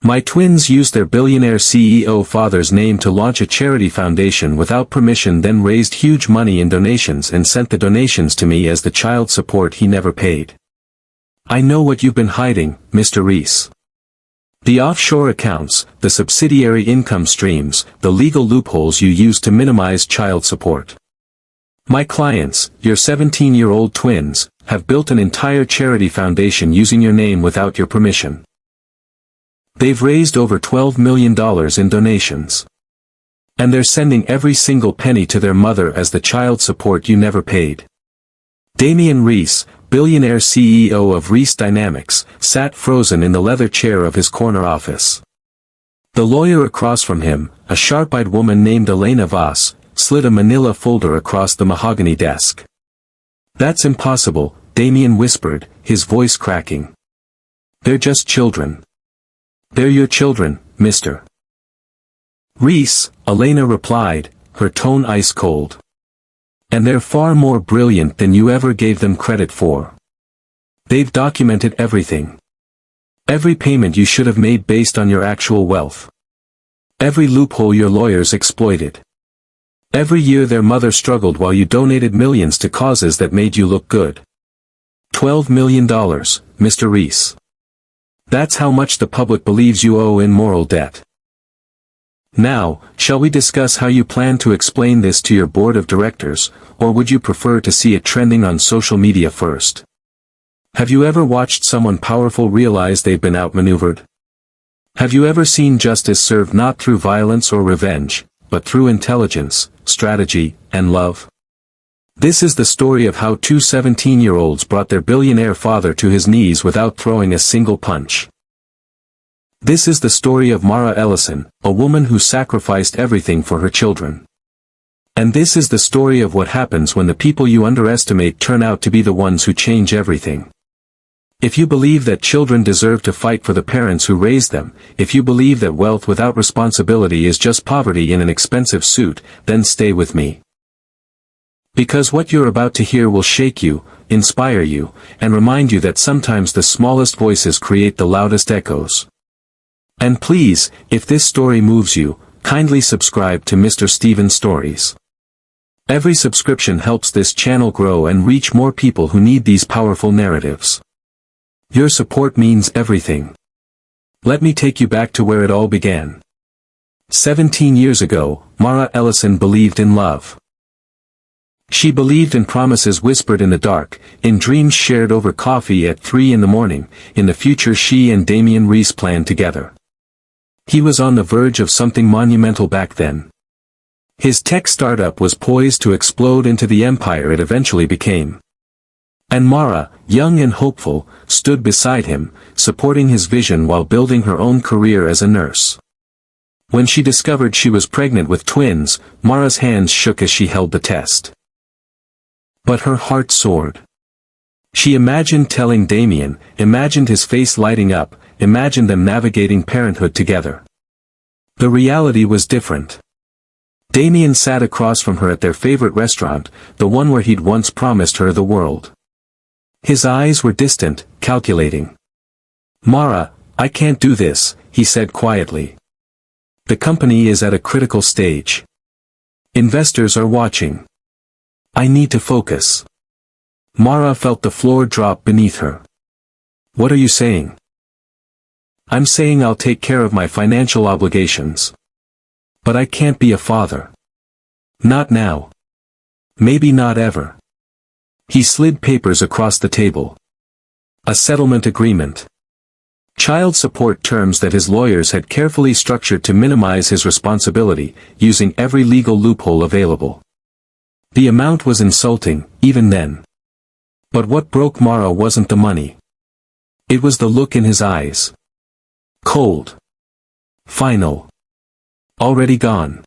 My twins used their billionaire CEO father's name to launch a charity foundation without permission, then raised huge money in donations and sent the donations to me as the child support he never paid. I know what you've been hiding, Mr. Reese. The offshore accounts, the subsidiary income streams, the legal loopholes you use to minimize child support. My clients, your 17-year-old twins, have built an entire charity foundation using your name without your permission. They've raised over $12 million in donations. And they're sending every single penny to their mother as the child support you never paid. Damian Reese, billionaire CEO of Reese Dynamics, sat frozen in the leather chair of his corner office. The lawyer across from him, a sharp-eyed woman named Elena Voss, slid a manila folder across the mahogany desk. "That's impossible," Damian whispered, his voice cracking. "They're just children." "They're your children, Mr. Reese," Elena replied, her tone ice-cold. "And they're far more brilliant than you ever gave them credit for. They've documented everything. Every payment you should have made based on your actual wealth. Every loophole your lawyers exploited. Every year their mother struggled while you donated millions to causes that made you look good. $12 million, Mr. Reese. That's how much the public believes you owe in moral debt. Now, shall we discuss how you plan to explain this to your board of directors, or would you prefer to see it trending on social media first? Have you ever watched someone powerful realize they've been outmaneuvered? Have you ever seen justice served not through violence or revenge, but through intelligence, strategy, and love? This is the story of how two 17-year-olds brought their billionaire father to his knees without throwing a single punch. This is the story of Mara Ellison, a woman who sacrificed everything for her children. And this is the story of what happens when the people you underestimate turn out to be the ones who change everything. If you believe that children deserve to fight for the parents who raised them, if you believe that wealth without responsibility is just poverty in an expensive suit, then stay with me. Because what you're about to hear will shake you, inspire you, and remind you that sometimes the smallest voices create the loudest echoes. And please, if this story moves you, kindly subscribe to Mr. Steven Stories. Every subscription helps this channel grow and reach more people who need these powerful narratives. Your support means everything. Let me take you back to where it all began. 17 years ago, Mara Ellison believed in love. She believed in promises whispered in the dark, in dreams shared over coffee at 3 in the morning, in the future she and Damian Reese planned together. He was on the verge of something monumental back then. His tech startup was poised to explode into the empire it eventually became. And Mara, young and hopeful, stood beside him, supporting his vision while building her own career as a nurse. When she discovered she was pregnant with twins, Mara's hands shook as she held the test. But her heart soared. She imagined telling Damian, imagined his face lighting up, imagined them navigating parenthood together. The reality was different. Damian sat across from her at their favorite restaurant, the one where he'd once promised her the world. His eyes were distant, calculating. "Mara, I can't do this," he said quietly. "The company is at a critical stage. Investors are watching. I need to focus." Mara felt the floor drop beneath her. "What are you saying?" "I'm saying I'll take care of my financial obligations. But I can't be a father. Not now. Maybe not ever." He slid papers across the table. A settlement agreement. Child support terms that his lawyers had carefully structured to minimize his responsibility, using every legal loophole available. The amount was insulting, even then. But what broke Mara wasn't the money. It was the look in his eyes. Cold. Final. Already gone.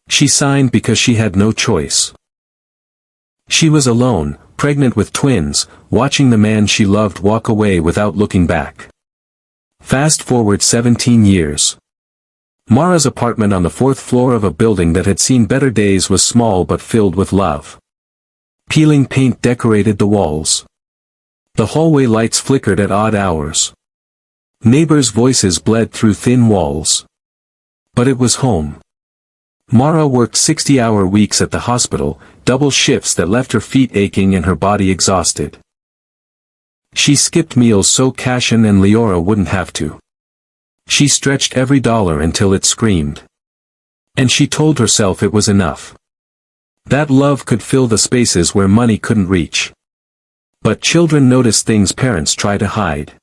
She signed because she had no choice. She was alone, pregnant with twins, watching the man she loved walk away without looking back. Fast forward 17 years. Mara's apartment on the 4th floor of a building that had seen better days was small but filled with love. Peeling paint decorated the walls. The hallway lights flickered at odd hours. Neighbors' voices bled through thin walls. But it was home. Mara worked 60-hour weeks at the hospital, double shifts that left her feet aching and her body exhausted. She skipped meals so Cashin and Leora wouldn't have to. She stretched every dollar until it screamed. And she told herself it was enough. That love could fill the spaces where money couldn't reach. But children notice things parents try to hide.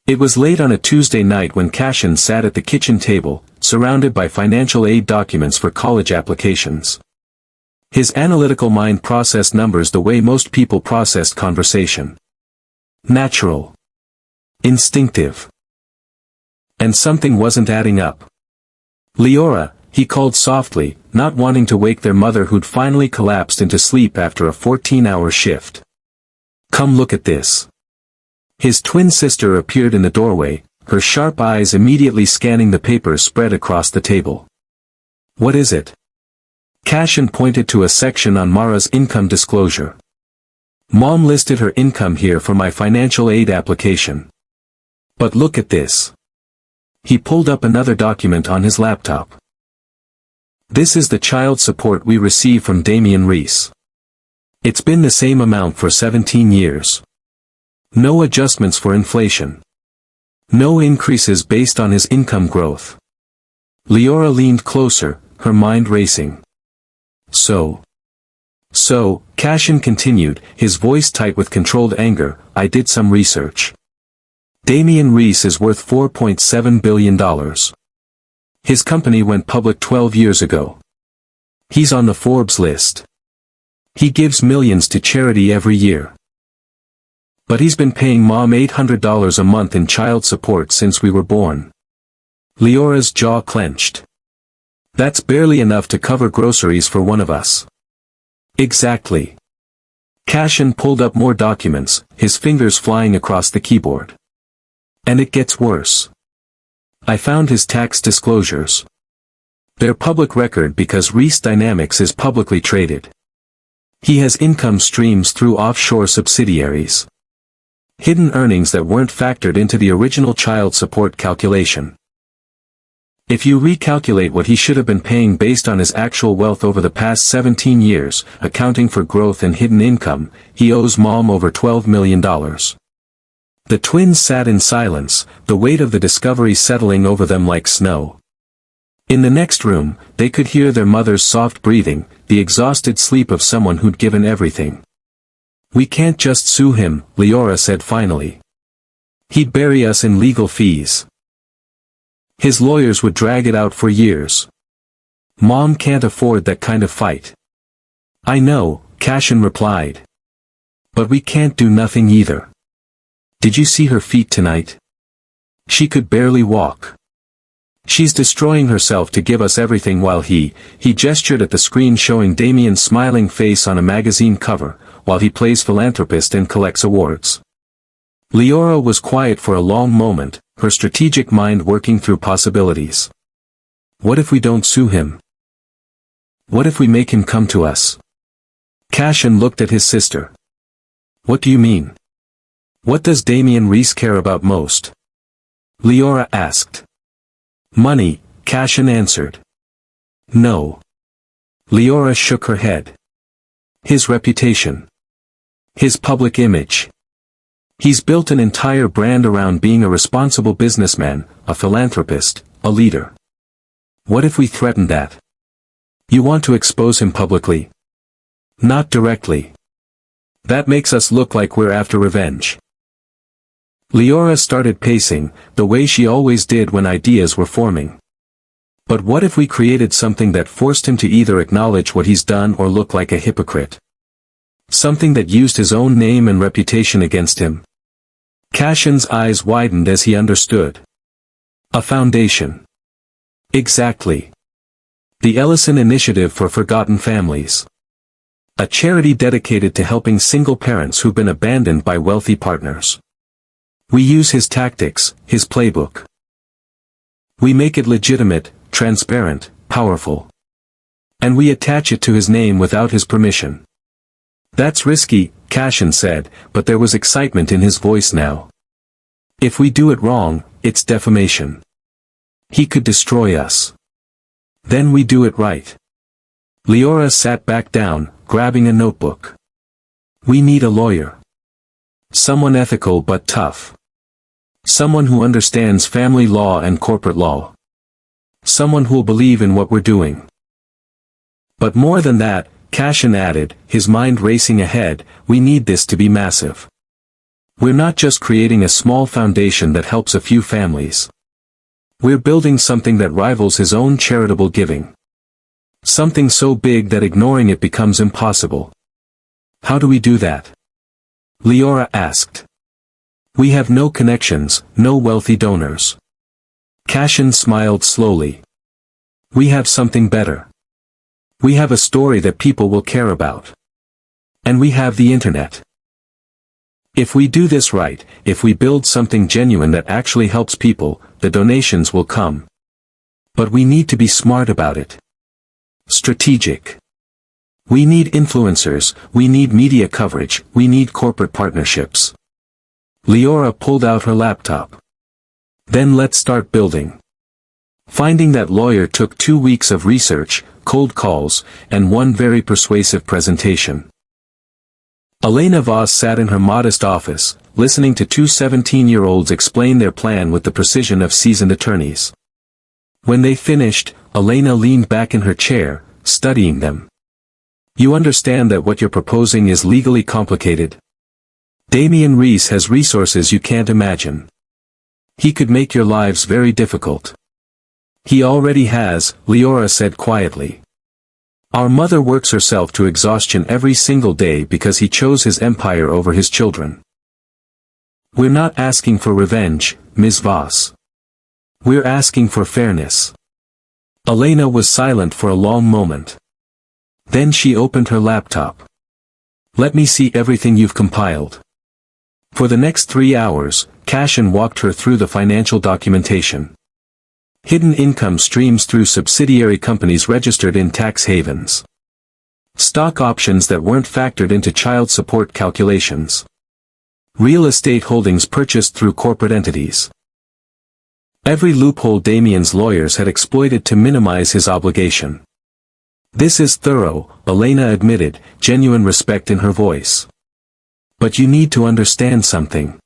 It was late on a Tuesday night when Cashin sat at the kitchen table, surrounded by financial aid documents for college applications. His analytical mind processed numbers the way most people processed conversation. Natural. Instinctive. And something wasn't adding up. Leora, he called softly, not wanting to wake their mother who'd finally collapsed into sleep after a 14-hour shift. Come look at this. His twin sister appeared in the doorway, her sharp eyes immediately scanning the papers spread across the table. What is it? Cashin pointed to a section on Mara's income disclosure. Mom listed her income here for my financial aid application. But look at this. He pulled up another document on his laptop. This is the child support we receive from Damian Reese. It's been the same amount for 17 years. No adjustments for inflation. No increases based on his income growth. Leora leaned closer, her mind racing. So, Cashin continued, his voice tight with controlled anger, I did some research. Damian Reese is worth $4.7 billion. His company went public 12 years ago. He's on the Forbes list. He gives millions to charity every year. But he's been paying Mom $800 a month in child support since we were born. Leora's jaw clenched. That's barely enough to cover groceries for one of us. Exactly. Cashin pulled up more documents, his fingers flying across the keyboard. And it gets worse. I found his tax disclosures. They're public record because Reese Dynamics is publicly traded. He has income streams through offshore subsidiaries. Hidden earnings that weren't factored into the original child support calculation. If you recalculate what he should have been paying based on his actual wealth over the past 17 years, accounting for growth and hidden income, he owes Mom over $12 million. The twins sat in silence, the weight of the discovery settling over them like snow. In the next room, they could hear their mother's soft breathing, the exhausted sleep of someone who'd given everything. We can't just sue him, Leora said finally. He'd bury us in legal fees. His lawyers would drag it out for years. Mom can't afford that kind of fight. I know, Cashin replied. But we can't do nothing either. Did you see her feet tonight? She could barely walk. She's destroying herself to give us everything while he gestured at the screen showing Damian's smiling face on a magazine cover, while he plays philanthropist and collects awards. Leora was quiet for a long moment, her strategic mind working through possibilities. What if we don't sue him? What if we make him come to us? Cashin looked at his sister. What do you mean? What does Damian Reese care about most? Leora asked. Money, Cashin answered. No. Leora shook her head. His reputation. His public image. He's built an entire brand around being a responsible businessman, a philanthropist, a leader. What if we threaten that? You want to expose him publicly? Not directly. That makes us look like we're after revenge. Leora started pacing, the way she always did when ideas were forming. But what if we created something that forced him to either acknowledge what he's done or look like a hypocrite? Something that used his own name and reputation against him. Cashin's eyes widened as he understood. A foundation. Exactly. The Ellison Initiative for Forgotten Families. A charity dedicated to helping single parents who've been abandoned by wealthy partners. We use his tactics, his playbook. We make it legitimate, transparent, powerful. And we attach it to his name without his permission. That's risky, Cashin said, but there was excitement in his voice now. If we do it wrong, it's defamation. He could destroy us. Then we do it right. Leora sat back down, grabbing a notebook. We need a lawyer. Someone ethical but tough. Someone who understands family law and corporate law. Someone who'll believe in what we're doing. But more than that, Cashin added, his mind racing ahead, we need this to be massive. We're not just creating a small foundation that helps a few families. We're building something that rivals his own charitable giving. Something so big that ignoring it becomes impossible. How do we do that? Leora asked. We have no connections, no wealthy donors. Cashin smiled slowly. We have something better. We have a story that people will care about. And we have the internet. If we do this right, if we build something genuine that actually helps people, the donations will come. But we need to be smart about it. Strategic. We need influencers, we need media coverage, we need corporate partnerships. Leora pulled out her laptop. Then let's start building. Finding that lawyer took 2 weeks of research, cold calls, and one very persuasive presentation. Elena Voss sat in her modest office, listening to two 17-year-olds explain their plan with the precision of seasoned attorneys. When they finished, Elena leaned back in her chair, studying them. You understand that what you're proposing is legally complicated? Damian Reese has resources you can't imagine. He could make your lives very difficult. He already has, Leora said quietly. Our mother works herself to exhaustion every single day because he chose his empire over his children. We're not asking for revenge, Ms. Voss. We're asking for fairness. Elena was silent for a long moment. Then she opened her laptop. Let me see everything you've compiled. For the next 3 hours, Cashin walked her through the financial documentation. Hidden income streams through subsidiary companies registered in tax havens. Stock options that weren't factored into child support calculations. Real estate holdings purchased through corporate entities. Every loophole Damian's lawyers had exploited to minimize his obligation. This is thorough, Elena admitted, genuine respect in her voice. But you need to understand something.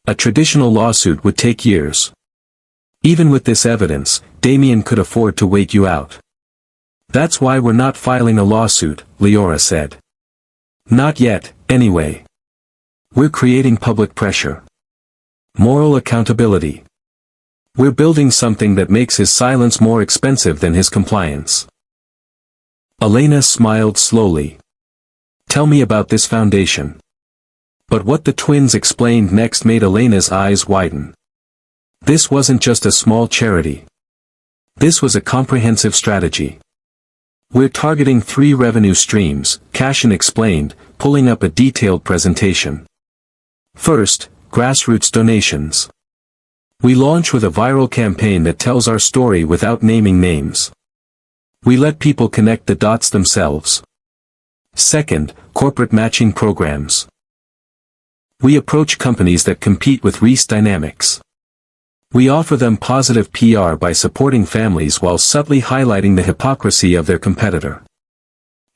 A traditional lawsuit would take years. Even with this evidence, Damian could afford to wait you out. That's why we're not filing a lawsuit, Leora said. Not yet, anyway. We're creating public pressure. Moral accountability. We're building something that makes his silence more expensive than his compliance. Elena smiled slowly. Tell me about this foundation. But what the twins explained next made Elena's eyes widen. This wasn't just a small charity. This was a comprehensive strategy. We're targeting 3 revenue streams, Cashin explained, pulling up a detailed presentation. First, grassroots donations. We launch with a viral campaign that tells our story without naming names. We let people connect the dots themselves. Second, corporate matching programs. We approach companies that compete with Reese Dynamics. We offer them positive PR by supporting families while subtly highlighting the hypocrisy of their competitor.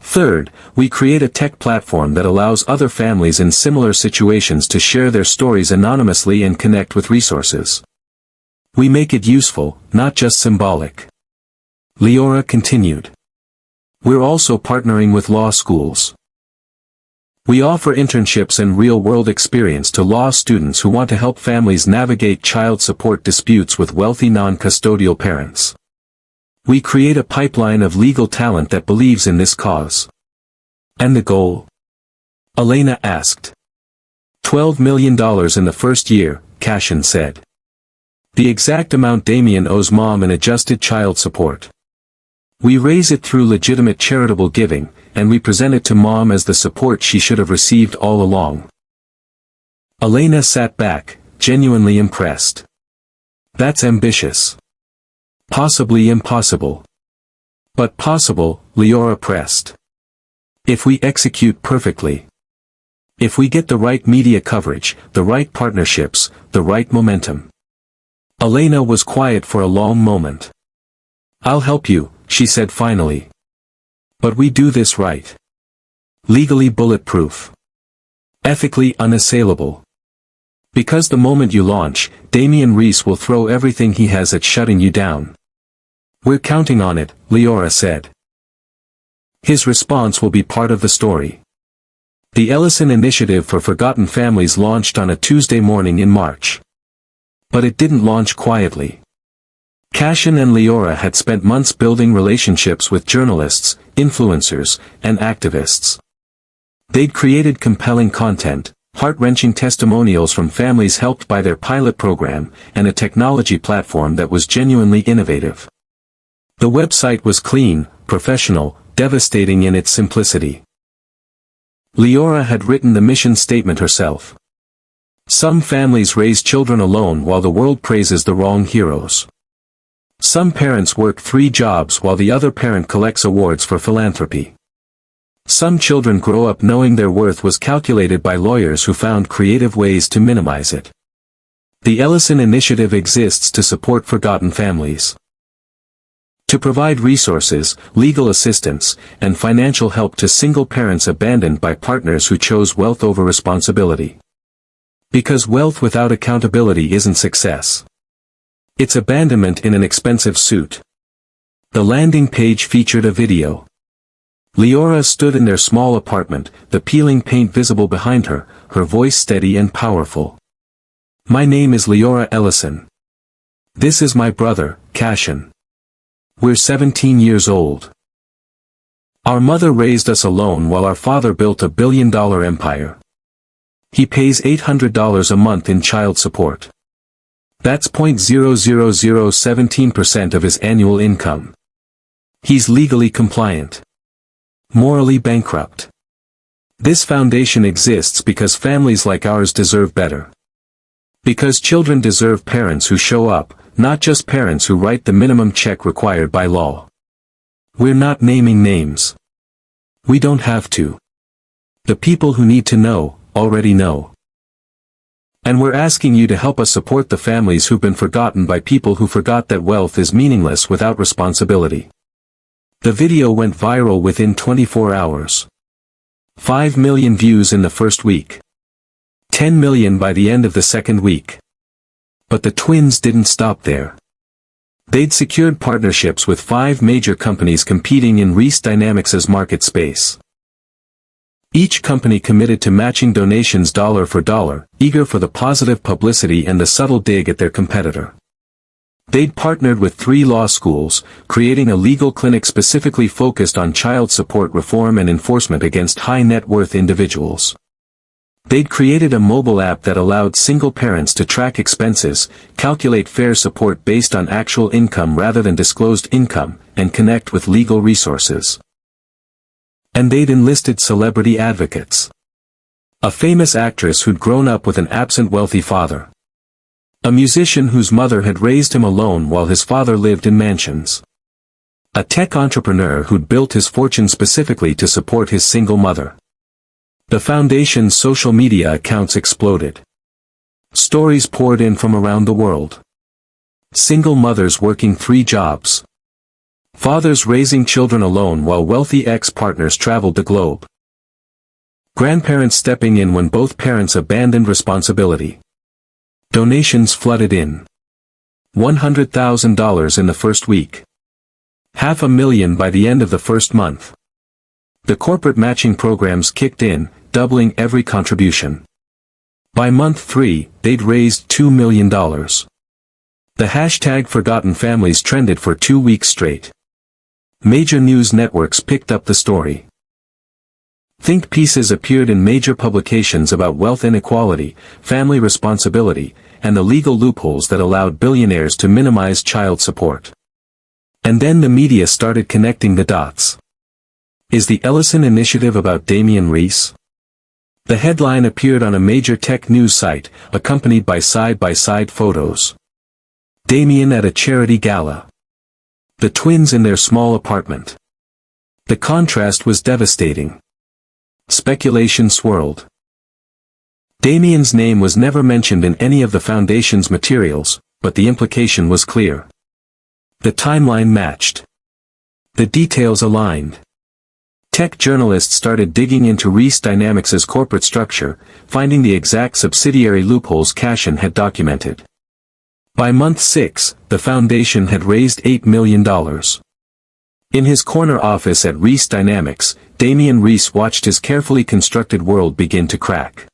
Third, we create a tech platform that allows other families in similar situations to share their stories anonymously and connect with resources. We make it useful, not just symbolic. Leora continued. We're also partnering with law schools. We offer internships and real-world experience to law students who want to help families navigate child support disputes with wealthy non-custodial parents. We create a pipeline of legal talent that believes in this cause. And the goal? Elena asked. $12 million in the first year, Cashin said. The exact amount Damian owes Mom in adjusted child support. We raise it through legitimate charitable giving, and we present it to Mom as the support she should have received all along. Elena sat back, genuinely impressed. That's ambitious. Possibly impossible. But possible, Leora pressed. If we execute perfectly. If we get the right media coverage, the right partnerships, the right momentum. Elena was quiet for a long moment. I'll help you, she said finally. But we do this right. Legally bulletproof. Ethically unassailable. Because the moment you launch, Damian Reese will throw everything he has at shutting you down. We're counting on it, Leora said. His response will be part of the story. The Ellison Initiative for Forgotten Families launched on a Tuesday morning in March. But it didn't launch quietly. Cashin and Leora had spent months building relationships with journalists, influencers, and activists. They'd created compelling content, heart-wrenching testimonials from families helped by their pilot program, and a technology platform that was genuinely innovative. The website was clean, professional, devastating in its simplicity. Leora had written the mission statement herself. Some families raise children alone while the world praises the wrong heroes. Some parents work 3 jobs while the other parent collects awards for philanthropy. Some children grow up knowing their worth was calculated by lawyers who found creative ways to minimize it. The Ellison Initiative exists to support forgotten families. To provide resources, legal assistance, and financial help to single parents abandoned by partners who chose wealth over responsibility. Because wealth without accountability isn't success. It's abandonment in an expensive suit. The landing page featured a video. Leora stood in their small apartment, the peeling paint visible behind her, her voice steady and powerful. My name is Leora Ellison. This is my brother, Cashin. We're 17 years old. Our mother raised us alone while our father built a billion-dollar empire. He pays $800 a month in child support. That's 0.0017% of his annual income. He's legally compliant. Morally bankrupt. This foundation exists because families like ours deserve better. Because children deserve parents who show up, not just parents who write the minimum check required by law. We're not naming names. We don't have to. The people who need to know, already know. And we're asking you to help us support the families who've been forgotten by people who forgot that wealth is meaningless without responsibility. The video went viral within 24 hours. 5 million views in the first week. 10 million by the end of the second week. But the twins didn't stop there. They'd secured partnerships with 5 major companies competing in Reese Dynamics' market space. Each company committed to matching donations dollar for dollar, eager for the positive publicity and the subtle dig at their competitor. They'd partnered with 3 law schools, creating a legal clinic specifically focused on child support reform and enforcement against high-net-worth individuals. They'd created a mobile app that allowed single parents to track expenses, calculate fair support based on actual income rather than disclosed income, and connect with legal resources. And they'd enlisted celebrity advocates. A famous actress who'd grown up with an absent wealthy father. A musician whose mother had raised him alone while his father lived in mansions. A tech entrepreneur who'd built his fortune specifically to support his single mother. The foundation's social media accounts exploded. Stories poured in from around the world. Single mothers working 3 jobs. Fathers raising children alone while wealthy ex-partners traveled the globe. Grandparents stepping in when both parents abandoned responsibility. Donations flooded in. $100,000 in the first week. $500,000 by the end of the first month. The corporate matching programs kicked in, doubling every contribution. By month 3, they'd raised $2 million. The hashtag Forgotten Families trended for 2 weeks straight. Major news networks picked up the story. Think pieces appeared in major publications about wealth inequality, family responsibility, and the legal loopholes that allowed billionaires to minimize child support. And then the media started connecting the dots. Is the Ellison Initiative about Damian Reese? The headline appeared on a major tech news site, accompanied by side-by-side photos. Damian at a charity gala. The twins in their small apartment. The contrast was devastating. Speculation swirled. Damien's name was never mentioned in any of the foundation's materials, but the implication was clear. The timeline matched. The details aligned. Tech journalists started digging into Reese Dynamics' corporate structure, finding the exact subsidiary loopholes Cashin had documented. By month 6, the foundation had raised $8 million. In his corner office at Reese Dynamics, Damien Reese watched his carefully constructed world begin to crack.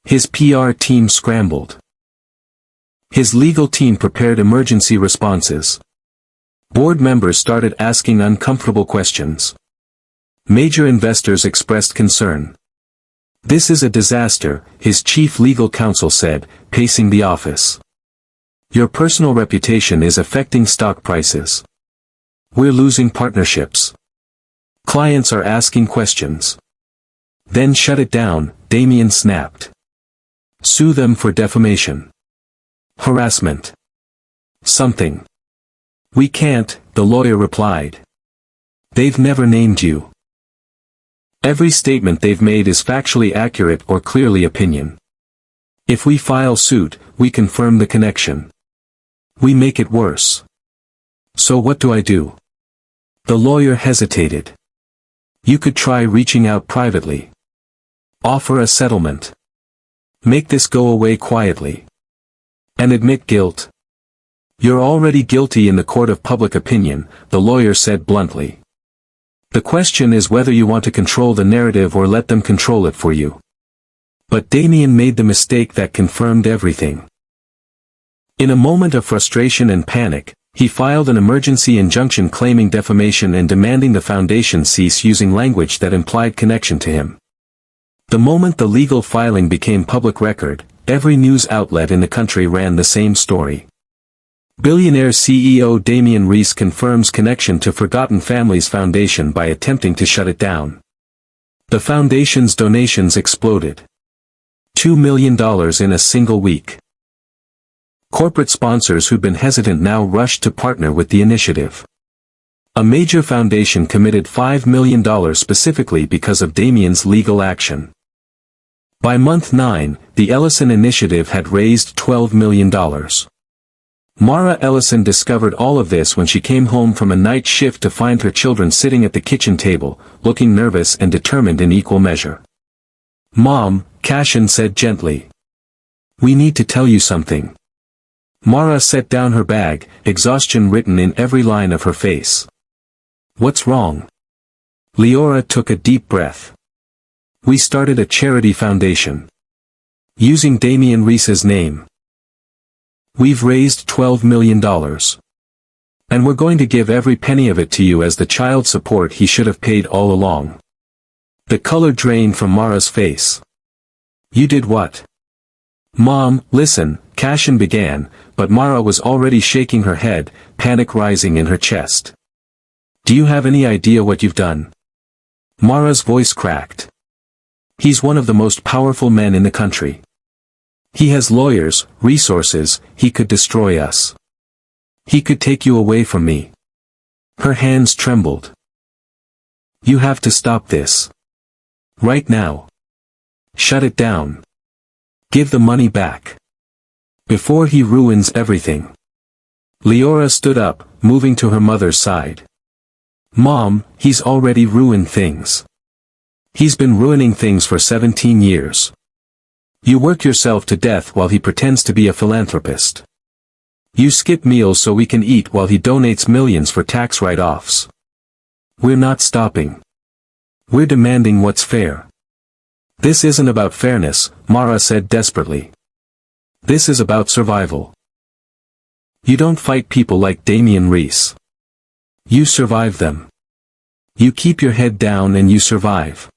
His PR team scrambled. His legal team prepared emergency responses. Board members started asking uncomfortable questions. Major investors expressed concern. "This is a disaster," his chief legal counsel said, pacing the office. "Your personal reputation is affecting stock prices. We're losing partnerships. Clients are asking questions." "Then shut it down," Damien snapped. "Sue them for defamation. Harassment. Something." "We can't," the lawyer replied. "They've never named you. Every statement they've made is factually accurate or clearly opinion. If we file suit, we confirm the connection. We make it worse. So what do I do?" The lawyer hesitated. "You could try reaching out privately. Offer a settlement. Make this go away quietly. And admit guilt. You're already guilty in the court of public opinion," the lawyer said bluntly. "The question is whether you want to control the narrative or let them control it for you." But Damien made the mistake that confirmed everything. In a moment of frustration and panic, he filed an emergency injunction claiming defamation and demanding the foundation cease using language that implied connection to him. The moment the legal filing became public record, every news outlet in the country ran the same story. Billionaire CEO Damien Reese confirms connection to Forgotten Families Foundation by attempting to shut it down. The foundation's donations exploded. $2 million in a single week. Corporate sponsors who'd been hesitant now rushed to partner with the initiative. A major foundation committed $5 million specifically because of Damien's legal action. By month 9, the Ellison Initiative had raised $12 million. Mara Ellison discovered all of this when she came home from a night shift to find her children sitting at the kitchen table, looking nervous and determined in equal measure. "Mom," Cashin said gently. "We need to tell you something." Mara set down her bag, exhaustion written in every line of her face. "What's wrong?" Leora took a deep breath. "We started a charity foundation. Using Damien Reese's name. We've raised $12 million. And we're going to give every penny of it to you as the child support he should have paid all along." The color drained from Mara's face. "You did what?" "Mom, listen," Cashin began, but Mara was already shaking her head, panic rising in her chest. "Do you have any idea what you've done?" Mara's voice cracked. "He's one of the most powerful men in the country. He has lawyers, resources, he could destroy us. He could take you away from me." Her hands trembled. "You have to stop this. Right now. Shut it down. Give the money back. Before he ruins everything." Leora stood up, moving to her mother's side. "Mom, he's already ruined things. He's been ruining things for 17 years. You work yourself to death while he pretends to be a philanthropist. You skip meals so we can eat while he donates millions for tax write-offs. We're not stopping. We're demanding what's fair." "This isn't about fairness," Mara said desperately. "This is about survival. You don't fight people like Damien Reese. You survive them. You keep your head down and you survive."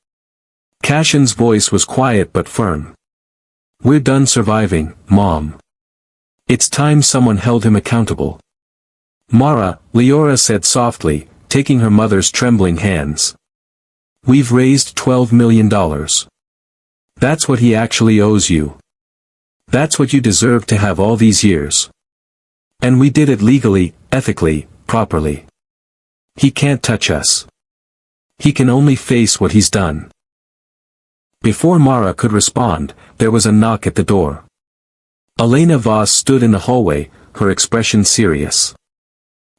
Cashin's voice was quiet but firm. "We're done surviving, Mom. It's time someone held him accountable." "Mara," Leora said softly, taking her mother's trembling hands. "We've raised $12 million. That's what he actually owes you. That's what you deserve to have all these years. And we did it legally, ethically, properly. He can't touch us. He can only face what he's done." Before Mara could respond, there was a knock at the door. Elena Voss stood in the hallway, her expression serious.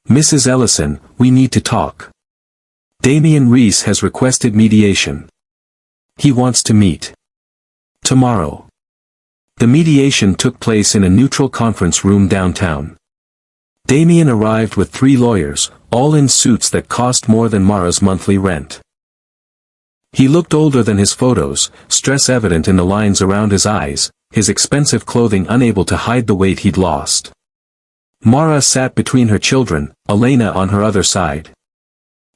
"Mrs. Ellison, we need to talk. Damien Reese has requested mediation. He wants to meet tomorrow." The mediation took place in a neutral conference room downtown. Damien arrived with 3 lawyers, all in suits that cost more than Mara's monthly rent. He looked older than his photos, stress evident in the lines around his eyes, his expensive clothing unable to hide the weight he'd lost. Mara sat between her children, Elena on her other side.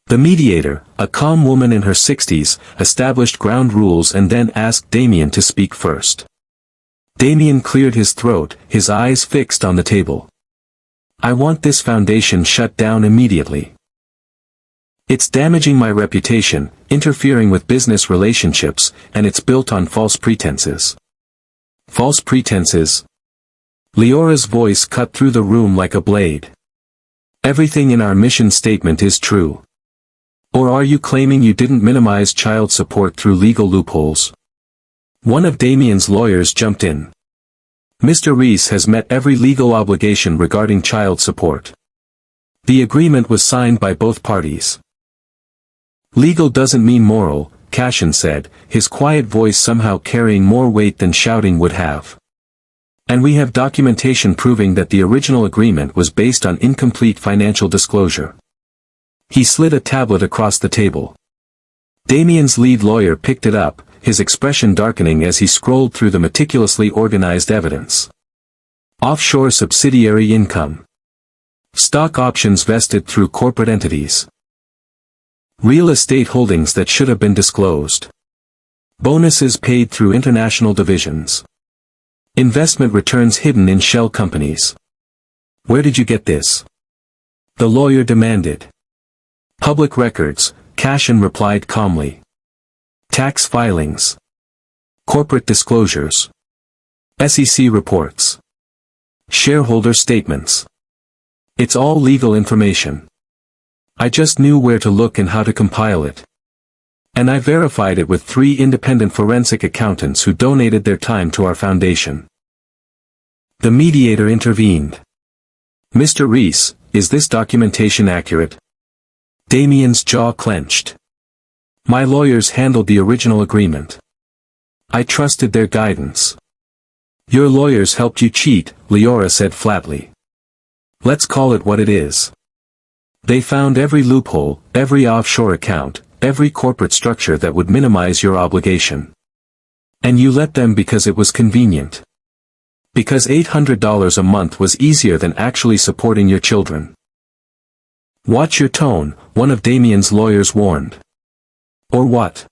The mediator, a calm woman in her 60s, established ground rules and then asked Damien to speak first. Damien cleared his throat, his eyes fixed on the table. "I want this foundation shut down immediately. It's damaging my reputation, interfering with business relationships, and it's built on false pretenses." "False pretenses?" Leora's voice cut through the room like a blade. "Everything in our mission statement is true. Or are you claiming you didn't minimize child support through legal loopholes?" One of Damien's lawyers jumped in. "Mr. Reese has met every legal obligation regarding child support. The agreement was signed by both parties." "Legal doesn't mean moral," Cashin said, his quiet voice somehow carrying more weight than shouting would have. "And we have documentation proving that the original agreement was based on incomplete financial disclosure." He slid a tablet across the table. Damien's lead lawyer picked it up, his expression darkening as he scrolled through the meticulously organized evidence. Offshore subsidiary income. Stock options vested through corporate entities. Real estate holdings that should have been disclosed. Bonuses paid through international divisions. Investment returns hidden in shell companies. "Where did you get this?" the lawyer demanded. "Public records," Cashin replied calmly. "Tax filings. Corporate disclosures. SEC reports. Shareholder statements. It's all legal information. I just knew where to look and how to compile it. And I verified it with 3 independent forensic accountants who donated their time to our foundation." The mediator intervened. "Mr. Reese, is this documentation accurate?" Damien's jaw clenched. "My lawyers handled the original agreement. I trusted their guidance." "Your lawyers helped you cheat," Leora said flatly. "Let's call it what it is. They found every loophole, every offshore account, every corporate structure that would minimize your obligation. And you let them because it was convenient. Because $800 a month was easier than actually supporting your children." "Watch your tone," one of Damien's lawyers warned. "Or what?"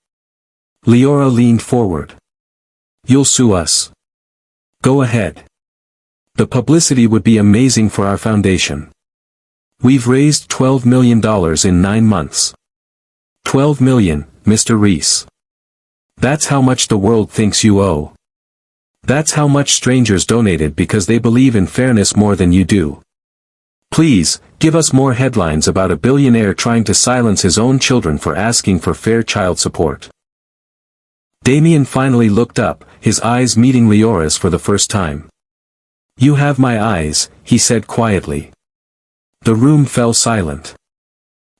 Leora leaned forward. "You'll sue us. Go ahead. The publicity would be amazing for our foundation. We've raised $12 million in 9 months. 12 million, Mr. Reese. That's how much the world thinks you owe. That's how much strangers donated because they believe in fairness more than you do. Please, give us more headlines about a billionaire trying to silence his own children for asking for fair child support." Damien finally looked up, his eyes meeting Leora's for the first time. "You have my eyes," he said quietly. The room fell silent.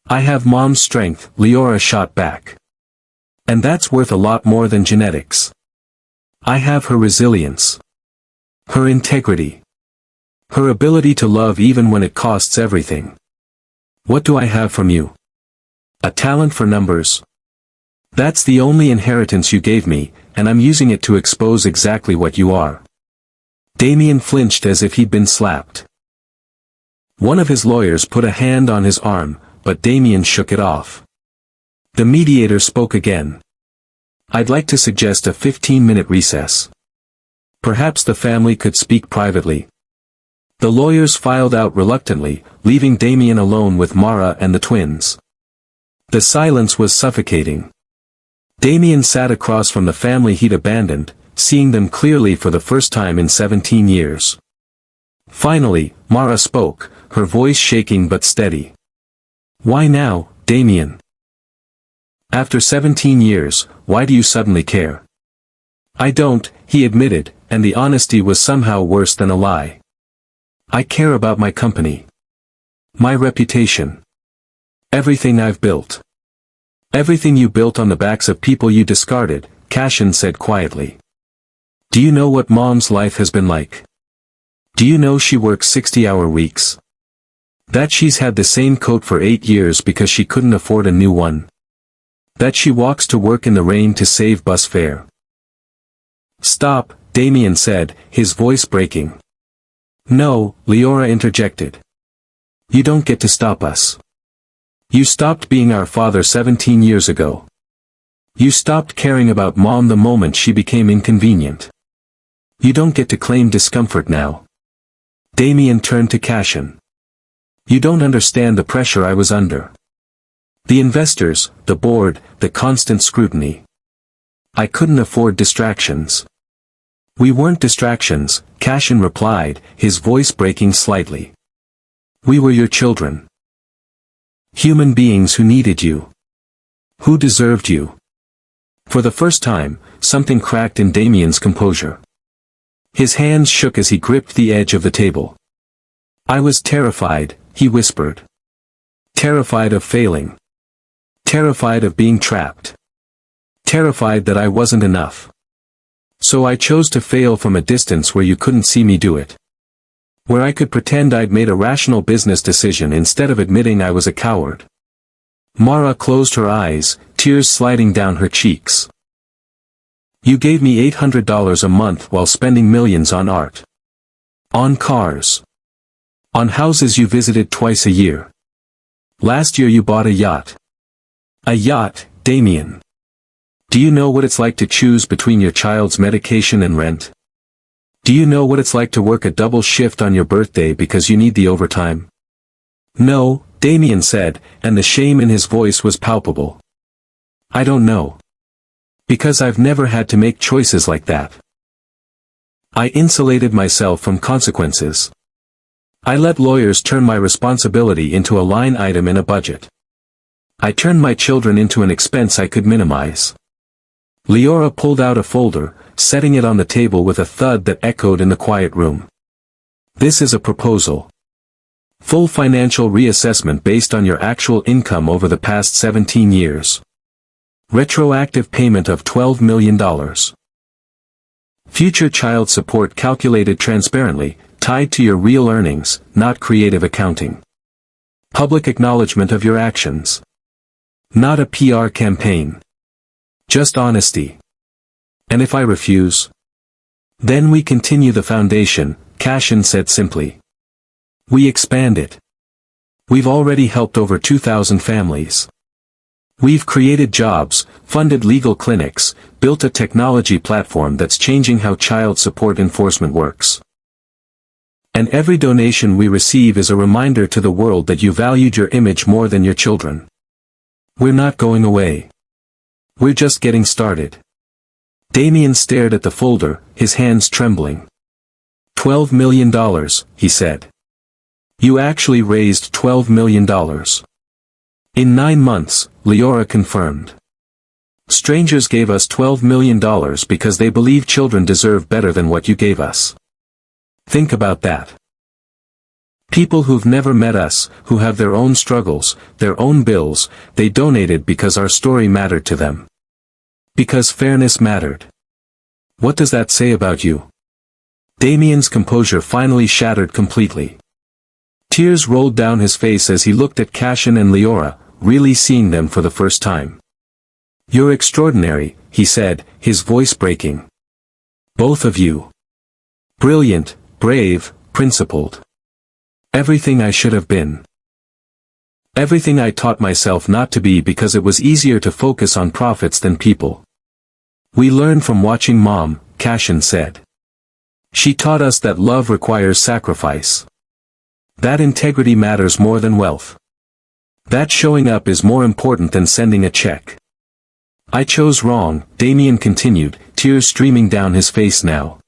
"I have mom's strength," Leora shot back. "And that's worth a lot more than genetics. I have her resilience. Her integrity. Her ability to love even when it costs everything. What do I have from you? A talent for numbers? That's the only inheritance you gave me, and I'm using it to expose exactly what you are." Damien flinched as if he'd been slapped. One of his lawyers put a hand on his arm, but Damien shook it off. The mediator spoke again. "I'd like to suggest a 15-minute recess. Perhaps the family could speak privately." The lawyers filed out reluctantly, leaving Damien alone with Mara and the twins. The silence was suffocating. Damien sat across from the family he'd abandoned, seeing them clearly for the first time in 17 years. Finally, Mara spoke, her voice shaking but steady. "Why now, Damien? After 17 years, why do you suddenly care?" I don't, he admitted, and the honesty was somehow worse than a lie. I care about my company. My reputation. Everything I've built. Everything you built on the backs of people you discarded, Cashin said quietly. Do you know what Mom's life has been like? Do you know she works 60-hour weeks? That she's had the same coat for 8 years because she couldn't afford a new one? That she walks to work in the rain to save bus fare? Stop, Damien said, his voice breaking. No, Leora interjected. You don't get to stop us. You stopped being our father 17 years ago. You stopped caring about Mom the moment she became inconvenient. You don't get to claim discomfort now. Damien turned to Cashin. You don't understand the pressure I was under. The investors, the board, the constant scrutiny. I couldn't afford distractions. We weren't distractions, Cashin replied, his voice breaking slightly. We were your children. Human beings who needed you. Who deserved you. For the first time, something cracked in Damien's composure. His hands shook as he gripped the edge of the table. I was terrified, he whispered. Terrified of failing. Terrified of being trapped. Terrified that I wasn't enough. So I chose to fail from a distance where you couldn't see me do it. Where I could pretend I'd made a rational business decision instead of admitting I was a coward. Mara closed her eyes, tears sliding down her cheeks. You gave me $800 a month while spending millions on art. On cars. On houses you visited twice a year. Last year you bought a yacht. A yacht, Damien. Do you know what it's like to choose between your child's medication and rent? Do you know what it's like to work a double shift on your birthday because you need the overtime? No, Damien said, and the shame in his voice was palpable. I don't know. Because I've never had to make choices like that. I insulated myself from consequences. I let lawyers turn my responsibility into a line item in a budget. I turned my children into an expense I could minimize. Leora pulled out a folder, setting it on the table with a thud that echoed in the quiet room. This is a proposal. Full financial reassessment based on your actual income over the past 17 years. Retroactive payment of $12 million. Future child support calculated transparently, tied to your real earnings, not creative accounting. Public acknowledgement of your actions. Not a PR campaign. Just honesty. And if I refuse? Then we continue the foundation, Cashin said simply. We expand it. We've already helped over 2,000 families. We've created jobs, funded legal clinics, built a technology platform that's changing how child support enforcement works. And every donation we receive is a reminder to the world that you valued your image more than your children. We're not going away. We're just getting started. Damien stared at the folder, his hands trembling. $12 million, he said. You actually raised $12 million. In 9 months, Leora confirmed. Strangers gave us $12 million because they believe children deserve better than what you gave us. Think about that. People who've never met us, who have their own struggles, their own bills, they donated because our story mattered to them. Because fairness mattered. What does that say about you? Damien's composure finally shattered completely. Tears rolled down his face as he looked at Cashin and Leora, really seeing them for the first time. You're extraordinary, he said, his voice breaking. Both of you. Brilliant, brave, principled. Everything I should have been. Everything I taught myself not to be because it was easier to focus on profits than people. We learned from watching Mom, Cashin said. She taught us that love requires sacrifice. That integrity matters more than wealth. That showing up is more important than sending a check. I chose wrong, Damien continued, tears streaming down his face now.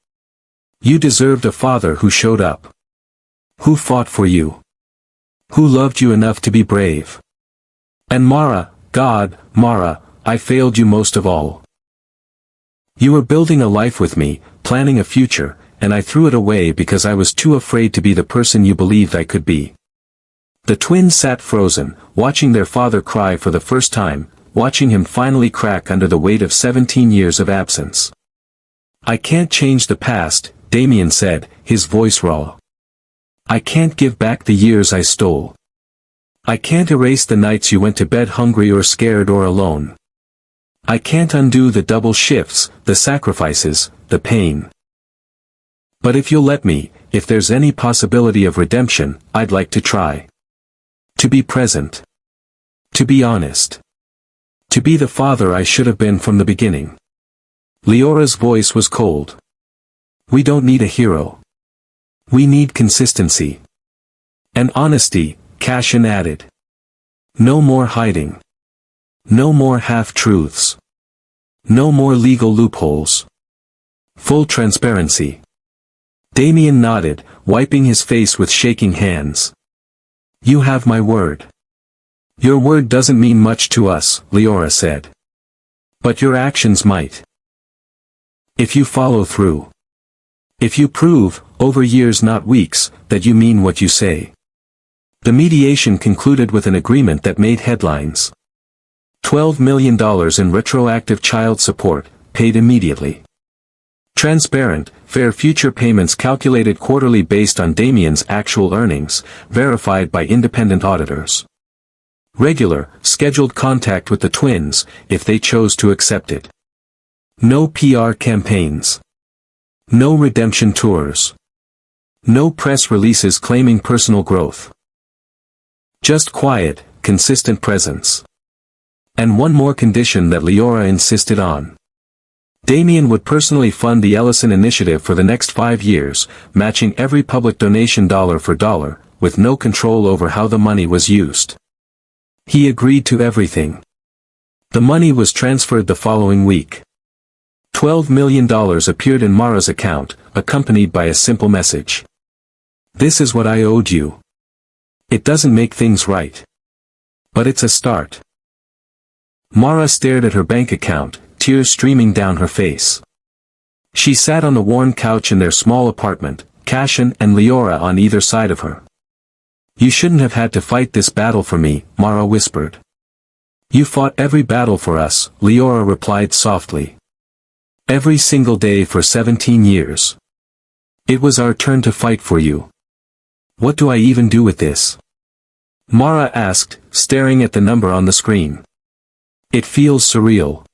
You deserved a father who showed up. Who fought for you. Who loved you enough to be brave. And Mara, God, Mara, I failed you most of all. You were building a life with me, planning a future, and I threw it away because I was too afraid to be the person you believed I could be. The twins sat frozen, watching their father cry for the first time, watching him finally crack under the weight of 17 years of absence. I can't change the past, Damien said, his voice raw. I can't give back the years I stole. I can't erase the nights you went to bed hungry or scared or alone. I can't undo the double shifts, the sacrifices, the pain. But if you'll let me, if there's any possibility of redemption, I'd like to try. To be present. To be honest. To be the father I should have been from the beginning. Leora's voice was cold. We don't need a hero. We need consistency. And honesty, Cashin added. No more hiding. No more half-truths. No more legal loopholes. Full transparency. Damien nodded, wiping his face with shaking hands. You have my word. Your word doesn't mean much to us, Leora said. But your actions might. If you follow through. If you prove, over years not weeks, that you mean what you say. The mediation concluded with an agreement that made headlines. $12 million in retroactive child support, paid immediately. Transparent, fair future payments calculated quarterly based on Damien's actual earnings, verified by independent auditors. Regular, scheduled contact with the twins, if they chose to accept it. No PR campaigns. No redemption tours. No press releases claiming personal growth. Just quiet, consistent presence. And one more condition that Leora insisted on. Damien would personally fund the Ellison Initiative for the next 5 years, matching every public donation dollar for dollar, with no control over how the money was used. He agreed to everything. The money was transferred the following week. $12 million appeared in Mara's account, accompanied by a simple message. This is what I owed you. It doesn't make things right. But it's a start. Mara stared at her bank account, tears streaming down her face. She sat on the worn couch in their small apartment, Cashin and Leora on either side of her. You shouldn't have had to fight this battle for me, Mara whispered. You fought every battle for us, Leora replied softly. Every single day for 17 years. It was our turn to fight for you. What do I even do with this? Mara asked, staring at the number on the screen. It feels surreal.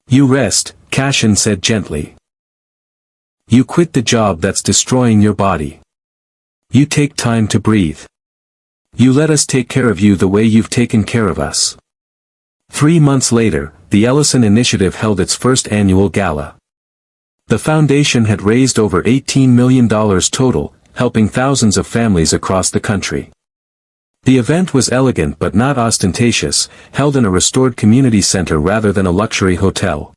You rest, Cashin said gently. You quit the job that's destroying your body. You take time to breathe. You let us take care of you the way you've taken care of us. 3 months later, the Ellison Initiative held its first annual gala. The foundation had raised over $18 million total, helping thousands of families across the country. The event was elegant but not ostentatious, held in a restored community center rather than a luxury hotel.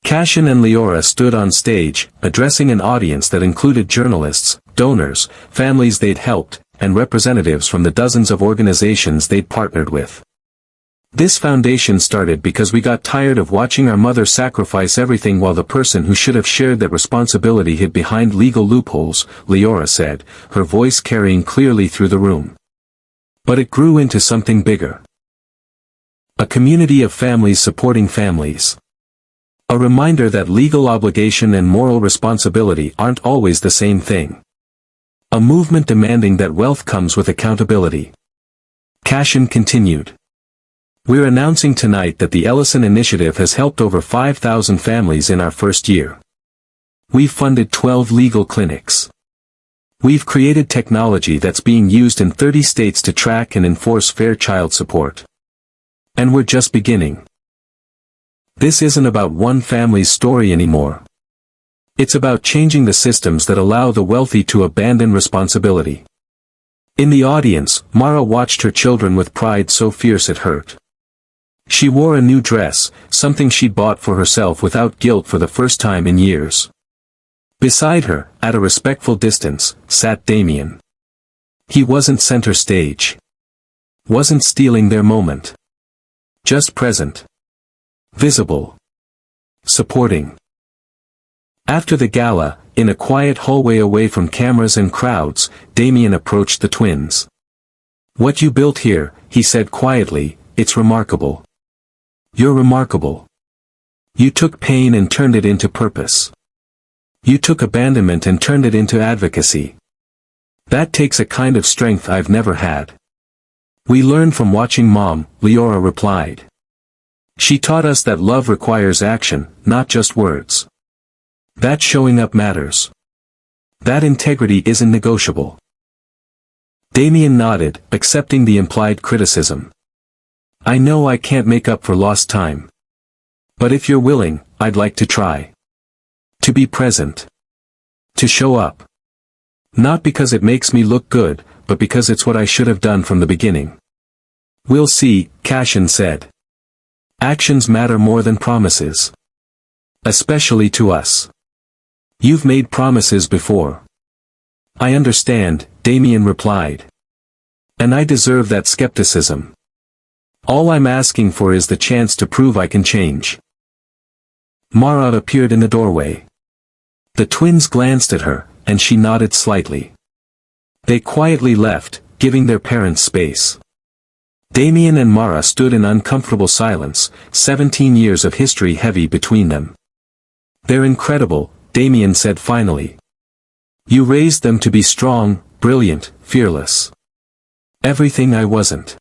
Cashin and Leora stood on stage, addressing an audience that included journalists, donors, families they'd helped, and representatives from the dozens of organizations they'd partnered with. This foundation started because we got tired of watching our mother sacrifice everything while the person who should have shared that responsibility hid behind legal loopholes, Leora said, her voice carrying clearly through the room. But it grew into something bigger. A community of families supporting families. A reminder that legal obligation and moral responsibility aren't always the same thing. A movement demanding that wealth comes with accountability. Cashin continued. We're announcing tonight that the Ellison Initiative has helped over 5,000 families in our first year. We've funded 12 legal clinics. We've created technology that's being used in 30 states to track and enforce fair child support. And we're just beginning. This isn't about one family's story anymore. It's about changing the systems that allow the wealthy to abandon responsibility. In the audience, Mara watched her children with pride so fierce it hurt. She wore a new dress, something she'd bought for herself without guilt for the first time in years. Beside her, at a respectful distance, sat Damien. He wasn't center stage. Wasn't stealing their moment. Just present. Visible. supporting. After the gala, in a quiet hallway away from cameras and crowds, Damien approached the twins. "What you built here," he said quietly, "it's remarkable. You're remarkable. You took pain and turned it into purpose. You took abandonment and turned it into advocacy. That takes a kind of strength I've never had." "We learned from watching Mom," Leora replied. "She taught us that love requires action, not just words. That showing up matters. That integrity isn't negotiable." Damien nodded, accepting the implied criticism. "I know I can't make up for lost time. But if you're willing, I'd like to try. To be present. To show up. Not because it makes me look good, but because it's what I should have done from the beginning." "We'll see," Cashin said. "Actions matter more than promises. Especially to us. You've made promises before." "I understand," Damien replied. "And I deserve that skepticism. All I'm asking for is the chance to prove I can change." Mara appeared in the doorway. The twins glanced at her, and she nodded slightly. They quietly left, giving their parents space. Damien and Mara stood in uncomfortable silence, 17 years of history heavy between them. "They're incredible," Damien said finally. "You raised them to be strong, brilliant, fearless. Everything I wasn't."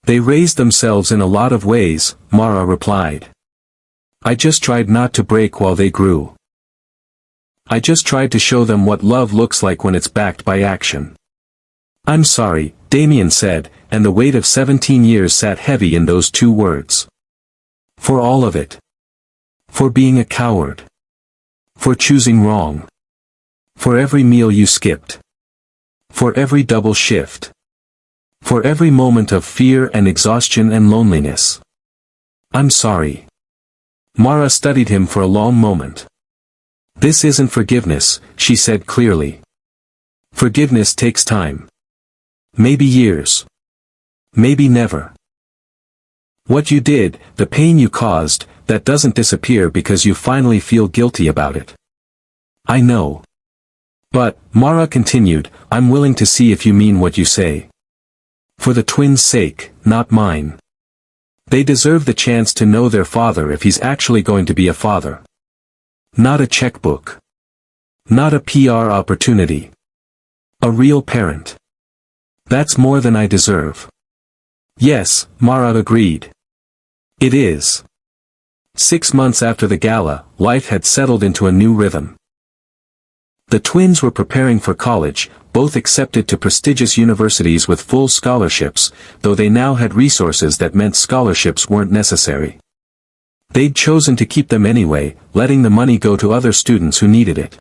"They raised themselves in a lot of ways," Mara replied. "I just tried not to break while they grew. I just tried to show them what love looks like when it's backed by action." "I'm sorry," Damien said, and the weight of 17 years sat heavy in those two words. "For all of it. For being a coward. For choosing wrong. For every meal you skipped. For every double shift. For every moment of fear and exhaustion and loneliness. I'm sorry." Mara studied him for a long moment. "This isn't forgiveness," she said clearly. "Forgiveness takes time. Maybe years. Maybe never. What you did, the pain you caused, that doesn't disappear because you finally feel guilty about it. I know. But," Mara continued, "I'm willing to see if you mean what you say. For the twins' sake, not mine. They deserve the chance to know their father if he's actually going to be a father. Not a checkbook. Not a PR opportunity. A real parent. That's more than I deserve." "Yes," Mara agreed. "It is." 6 months after the gala, life had settled into a new rhythm. The twins were preparing for college, both accepted to prestigious universities with full scholarships, though they now had resources that meant scholarships weren't necessary. They'd chosen to keep them anyway, letting the money go to other students who needed it.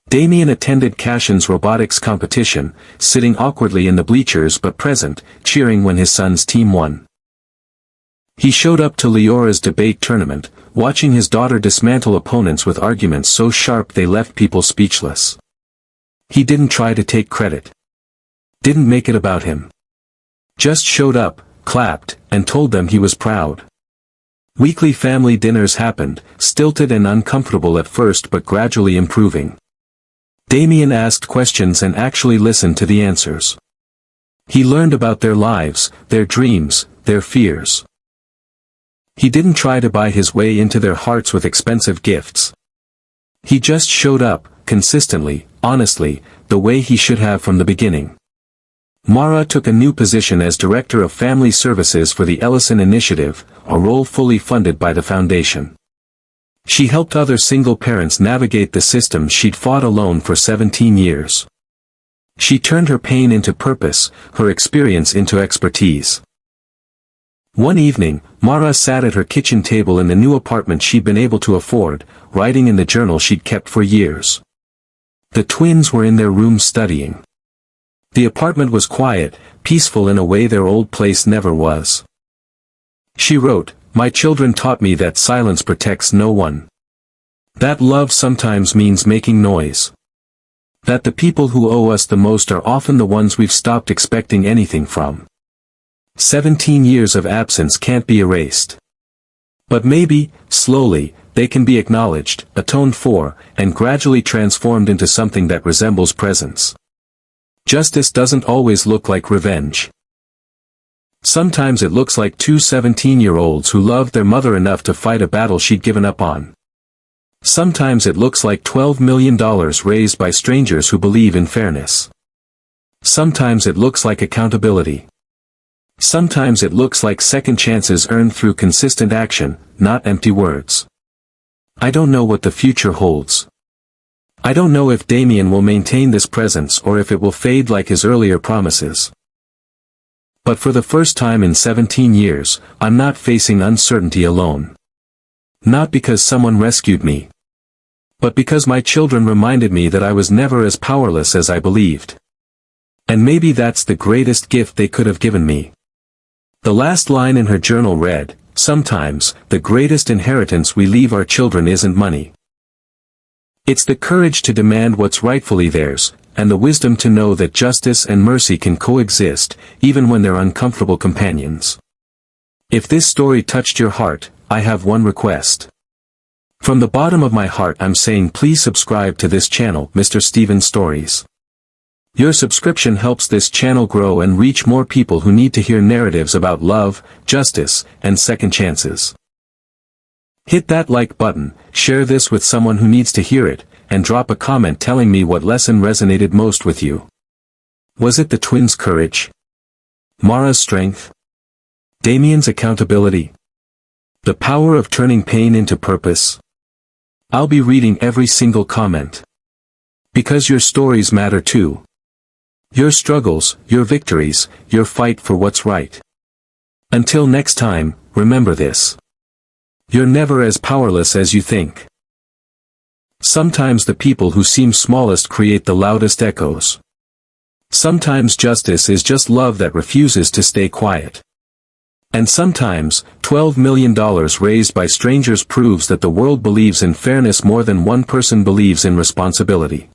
Damien attended Cashin's robotics competition, sitting awkwardly in the bleachers but present, cheering when his son's team won. He showed up to Leora's debate tournament, watching his daughter dismantle opponents with arguments so sharp they left people speechless. He didn't try to take credit. Didn't make it about him. Just showed up, clapped, and told them he was proud. Weekly family dinners happened, stilted and uncomfortable at first but gradually improving. Damien asked questions and actually listened to the answers. He learned about their lives, their dreams, their fears. He didn't try to buy his way into their hearts with expensive gifts. He just showed up, consistently, honestly, the way he should have from the beginning. Mara took a new position as Director of Family Services for the Ellison Initiative, a role fully funded by the foundation. She helped other single parents navigate the system she'd fought alone for 17 years. She turned her pain into purpose, her experience into expertise. One evening, Mara sat at her kitchen table in the new apartment she'd been able to afford, writing in the journal she'd kept for years. The twins were in their room studying. The apartment was quiet, peaceful in a way their old place never was. She wrote, "My children taught me that silence protects no one. That love sometimes means making noise. That the people who owe us the most are often the ones we've stopped expecting anything from. 17 years of absence can't be erased. But maybe, slowly, they can be acknowledged, atoned for, and gradually transformed into something that resembles presence. Justice doesn't always look like revenge. Sometimes it looks like two 17-year-olds who loved their mother enough to fight a battle she'd given up on. Sometimes it looks like $12 million raised by strangers who believe in fairness. Sometimes it looks like accountability. Sometimes it looks like second chances earned through consistent action, not empty words. I don't know what the future holds. I don't know if Damien will maintain this presence or if it will fade like his earlier promises. But for the first time in 17 years, I'm not facing uncertainty alone. Not because someone rescued me, but because my children reminded me that I was never as powerless as I believed. And maybe that's the greatest gift they could have given me. The last line in her journal read, "Sometimes, the greatest inheritance we leave our children isn't money. It's the courage to demand what's rightfully theirs, and the wisdom to know that justice and mercy can coexist, even when they're uncomfortable companions." If this story touched your heart, I have one request. From the bottom of my heart I'm saying please subscribe to this channel, Mr. Steven Stories. Your subscription helps this channel grow and reach more people who need to hear narratives about love, justice, and second chances. Hit that like button, share this with someone who needs to hear it, and drop a comment telling me what lesson resonated most with you. Was it the twins' courage? Mara's strength? Damien's accountability? The power of turning pain into purpose? I'll be reading every single comment. Because your stories matter too. Your struggles, your victories, your fight for what's right. Until next time, remember this. You're never as powerless as you think. Sometimes the people who seem smallest create the loudest echoes. Sometimes justice is just love that refuses to stay quiet. And sometimes, $12 million raised by strangers proves that the world believes in fairness more than one person believes in responsibility.